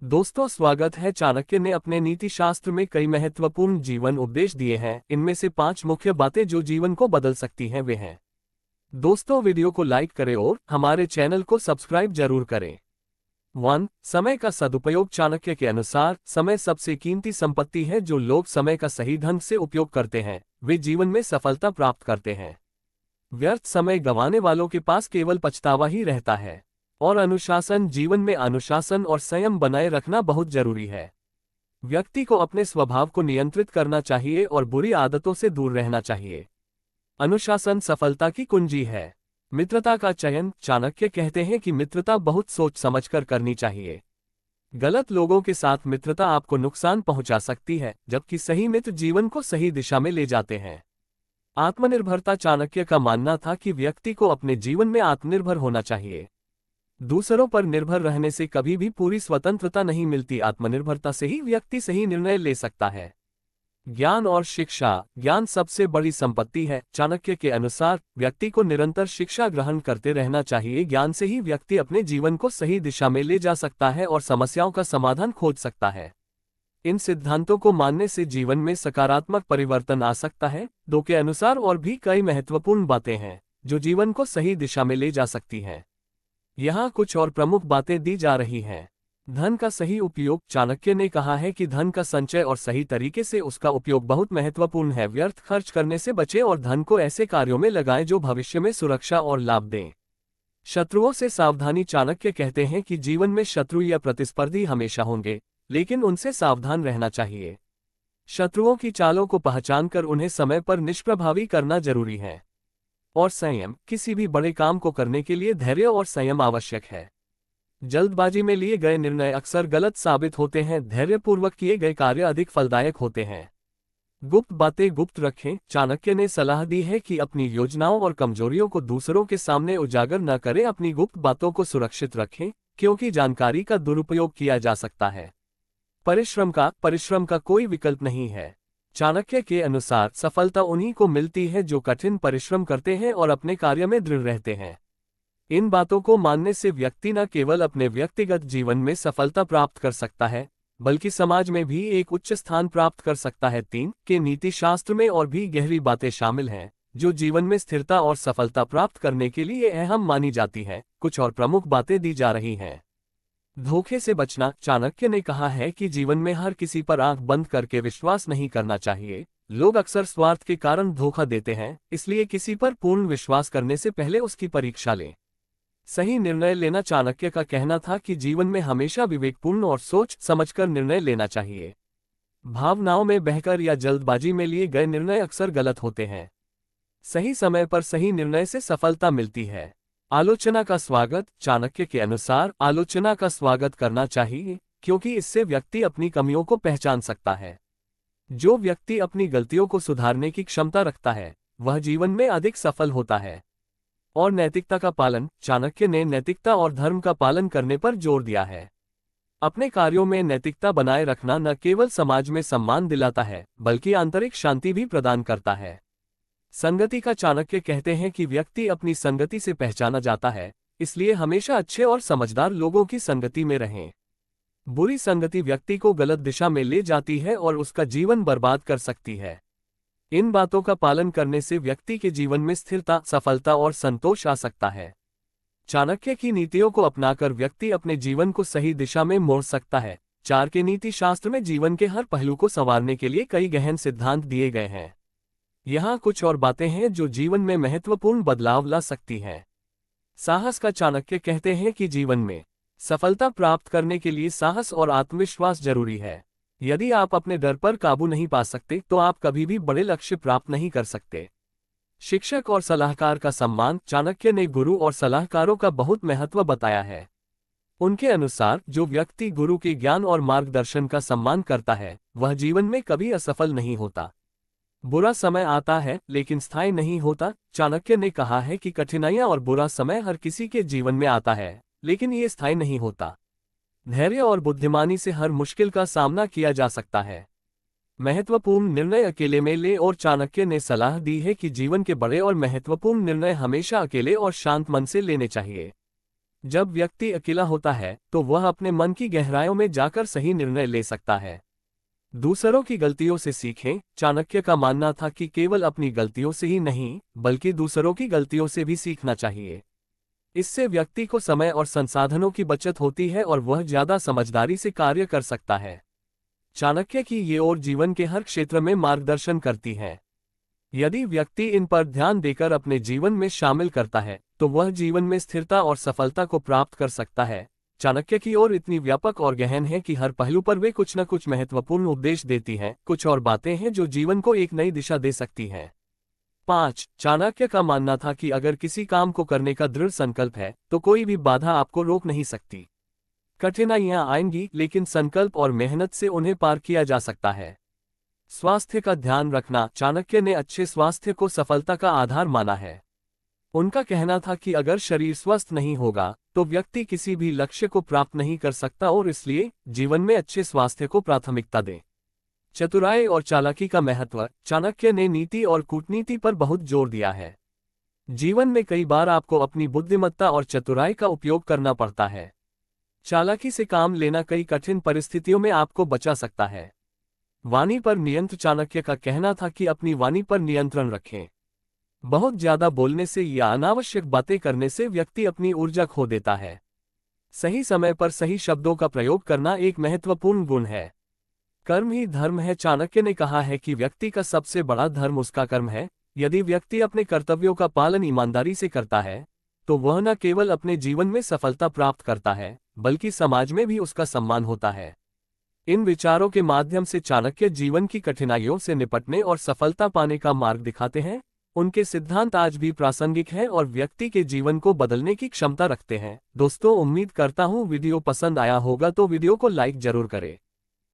दोस्तों, स्वागत है। चाणक्य ने अपने नीति शास्त्र में कई महत्वपूर्ण जीवन उपदेश दिए हैं। इनमें से 5 मुख्य बातें जो जीवन को बदल सकती हैं वे हैं। दोस्तों, वीडियो को लाइक करें और हमारे चैनल को सब्सक्राइब जरूर करें। 1. समय का सदुपयोग। चाणक्य के अनुसार समय सबसे कीमती संपत्ति है। जो लोग समय का सही ढंग से उपयोग करते हैं वे जीवन में सफलता प्राप्त करते हैं। व्यर्थ समय गंवाने वालों के पास केवल पछतावा ही रहता है। और अनुशासन। जीवन में अनुशासन और संयम बनाए रखना बहुत जरूरी है। व्यक्ति को अपने स्वभाव को नियंत्रित करना चाहिए और बुरी आदतों से दूर रहना चाहिए। अनुशासन सफलता की कुंजी है। मित्रता का चयन। चाणक्य कहते हैं कि मित्रता बहुत सोच समझकर करनी चाहिए। गलत लोगों के साथ मित्रता आपको नुकसान पहुंचा सकती है, जबकि सही मित्र जीवन को सही दिशा में ले जाते हैं। आत्मनिर्भरता। चाणक्य का मानना था कि व्यक्ति को अपने जीवन में आत्मनिर्भर होना चाहिए। दूसरों पर निर्भर रहने से कभी भी पूरी स्वतंत्रता नहीं मिलती। आत्मनिर्भरता से ही व्यक्ति सही निर्णय ले सकता है। ज्ञान और शिक्षा। ज्ञान सबसे बड़ी संपत्ति है। चाणक्य के अनुसार व्यक्ति को निरंतर शिक्षा ग्रहण करते रहना चाहिए। ज्ञान से ही व्यक्ति अपने जीवन को सही दिशा में ले जा सकता है और समस्याओं का समाधान खोज सकता है। इन सिद्धांतों को मानने से जीवन में सकारात्मक परिवर्तन आ सकता है। 2 के अनुसार और भी कई महत्वपूर्ण बातें हैं जो जीवन को सही दिशा में ले जा सकती हैं। यहाँ कुछ और प्रमुख बातें दी जा रही हैं। धन का सही उपयोग। चाणक्य ने कहा है कि धन का संचय और सही तरीके से उसका उपयोग बहुत महत्वपूर्ण है। व्यर्थ खर्च करने से बचें और धन को ऐसे कार्यों में लगाएं जो भविष्य में सुरक्षा और लाभ दें। शत्रुओं से सावधानी। चाणक्य कहते हैं कि जीवन में शत्रु या प्रतिस्पर्धी हमेशा होंगे, लेकिन उनसे सावधान रहना चाहिए। शत्रुओं की चालों को पहचानकर उन्हें समय पर निष्प्रभावी करना जरूरी है। और संयम। किसी भी बड़े काम को करने के लिए धैर्य और संयम आवश्यक है। जल्दबाजी में लिए गए निर्णय अक्सर गलत साबित होते हैं। धैर्यपूर्वक किए गए कार्य अधिक फलदायक होते हैं। गुप्त बातें गुप्त रखें। चाणक्य ने सलाह दी है कि अपनी योजनाओं और कमजोरियों को दूसरों के सामने उजागर न करें। अपनी गुप्त बातों को सुरक्षित रखें, क्योंकि जानकारी का दुरुपयोग किया जा सकता है। परिश्रम का कोई विकल्प नहीं है। चाणक्य के अनुसार सफलता उन्हीं को मिलती है जो कठिन परिश्रम करते हैं और अपने कार्य में दृढ़ रहते हैं। इन बातों को मानने से व्यक्ति न केवल अपने व्यक्तिगत जीवन में सफलता प्राप्त कर सकता है, बल्कि समाज में भी एक उच्च स्थान प्राप्त कर सकता है। 3 के नीति शास्त्र में और भी गहरी बातें शामिल हैं जो जीवन में स्थिरता और सफलता प्राप्त करने के लिए अहम मानी जाती है। कुछ और प्रमुख बातें दी जा रही हैं। धोखे से बचना। चाणक्य ने कहा है कि जीवन में हर किसी पर आंख बंद करके विश्वास नहीं करना चाहिए। लोग अक्सर स्वार्थ के कारण धोखा देते हैं, इसलिए किसी पर पूर्ण विश्वास करने से पहले उसकी परीक्षा लें। सही निर्णय लेना। चाणक्य का कहना था कि जीवन में हमेशा विवेकपूर्ण और सोच समझकर निर्णय लेना चाहिए। भावनाओं में बहकर या जल्दबाजी में लिए गए निर्णय अक्सर गलत होते हैं। सही समय पर सही निर्णय से सफलता मिलती है। आलोचना का स्वागत। चाणक्य के अनुसार आलोचना का स्वागत करना चाहिए, क्योंकि इससे व्यक्ति अपनी कमियों को पहचान सकता है। जो व्यक्ति अपनी गलतियों को सुधारने की क्षमता रखता है वह जीवन में अधिक सफल होता है। और नैतिकता का पालन। चाणक्य ने नैतिकता और धर्म का पालन करने पर जोर दिया है। अपने कार्यों में नैतिकता बनाए रखना न केवल समाज में सम्मान दिलाता है, बल्कि आंतरिक शांति भी प्रदान करता है। संगति का। चाणक्य कहते हैं कि व्यक्ति अपनी संगति से पहचाना जाता है, इसलिए हमेशा अच्छे और समझदार लोगों की संगति में रहें। बुरी संगति व्यक्ति को गलत दिशा में ले जाती है और उसका जीवन बर्बाद कर सकती है। इन बातों का पालन करने से व्यक्ति के जीवन में स्थिरता, सफलता और संतोष आ सकता है। चाणक्य की नीतियों को अपनाकर व्यक्ति अपने जीवन को सही दिशा में मोड़ सकता है। 4 के नीति शास्त्र में जीवन के हर पहलू को संवारने के लिए कई गहन सिद्धांत दिए गए हैं। यहाँ कुछ और बातें हैं जो जीवन में महत्वपूर्ण बदलाव ला सकती हैं। साहस का। चाणक्य कहते हैं कि जीवन में सफलता प्राप्त करने के लिए साहस और आत्मविश्वास जरूरी है। यदि आप अपने डर पर काबू नहीं पा सकते तो आप कभी भी बड़े लक्ष्य प्राप्त नहीं कर सकते। शिक्षक और सलाहकार का सम्मान। चाणक्य ने गुरु और सलाहकारों का बहुत महत्व बताया है। उनके अनुसार जो व्यक्ति गुरु के ज्ञान और मार्गदर्शन का सम्मान करता है वह जीवन में कभी असफल नहीं होता। बुरा समय आता है लेकिन स्थायी नहीं होता। चाणक्य ने कहा है कि कठिनाइयां और बुरा समय हर किसी के जीवन में आता है, लेकिन ये स्थायी नहीं होता। धैर्य और बुद्धिमानी से हर मुश्किल का सामना किया जा सकता है। महत्वपूर्ण निर्णय अकेले में ले। और चाणक्य ने सलाह दी है कि जीवन के बड़े और महत्वपूर्ण निर्णय हमेशा अकेले और शांत मन से लेने चाहिए। जब व्यक्ति अकेला होता है तो वह अपने मन की गहराइयों में जाकर सही निर्णय ले सकता है। दूसरों की गलतियों से सीखें। चाणक्य का मानना था कि केवल अपनी गलतियों से ही नहीं, बल्कि दूसरों की गलतियों से भी सीखना चाहिए। इससे व्यक्ति को समय और संसाधनों की बचत होती है और वह ज्यादा समझदारी से कार्य कर सकता है। चाणक्य की ये ओर जीवन के हर क्षेत्र में मार्गदर्शन करती है। यदि व्यक्ति इन पर ध्यान देकर अपने जीवन में शामिल करता है तो वह जीवन में स्थिरता और सफलता को प्राप्त कर सकता है। चाणक्य की ओर इतनी व्यापक और गहन है कि हर पहलू पर वे कुछ न कुछ महत्वपूर्ण उपदेश देती हैं। कुछ और बातें हैं जो जीवन को एक नई दिशा दे सकती हैं। 5. चाणक्य का मानना था कि अगर किसी काम को करने का दृढ़ संकल्प है तो कोई भी बाधा आपको रोक नहीं सकती। कठिनाइयां आएंगी, लेकिन संकल्प और मेहनत से उन्हें पार किया जा सकता है। स्वास्थ्य का ध्यान रखना। चाणक्य ने अच्छे स्वास्थ्य को सफलता का आधार माना है। उनका कहना था कि अगर शरीर स्वस्थ नहीं होगा तो व्यक्ति किसी भी लक्ष्य को प्राप्त नहीं कर सकता और इसलिए जीवन में अच्छे स्वास्थ्य को प्राथमिकता दें। चतुराई और चालाकी का महत्व। चाणक्य ने नीति और कूटनीति पर बहुत जोर दिया है। जीवन में कई बार आपको अपनी बुद्धिमत्ता और चतुराई का उपयोग करना पड़ता है। चालाकी से काम लेना कई कठिन परिस्थितियों में आपको बचा सकता है। वाणी पर नियंत्रण। चाणक्य का कहना था कि अपनी वाणी पर नियंत्रण रखें। बहुत ज्यादा बोलने से या अनावश्यक बातें करने से व्यक्ति अपनी ऊर्जा खो देता है। सही समय पर सही शब्दों का प्रयोग करना एक महत्वपूर्ण गुण है। कर्म ही धर्म है। चाणक्य ने कहा है कि व्यक्ति का सबसे बड़ा धर्म उसका कर्म है। यदि व्यक्ति अपने कर्तव्यों का पालन ईमानदारी से करता है तो वह न केवल अपने जीवन में सफलता प्राप्त करता है, बल्कि समाज में भी उसका सम्मान होता है। इन विचारों के माध्यम से चाणक्य जीवन की कठिनाइयों से निपटने और सफलता पाने का मार्ग दिखाते हैं। उनके सिद्धांत आज भी प्रासंगिक हैं और व्यक्ति के जीवन को बदलने की क्षमता रखते हैं। दोस्तों, उम्मीद करता हूँ वीडियो पसंद आया होगा तो वीडियो को लाइक जरूर करें।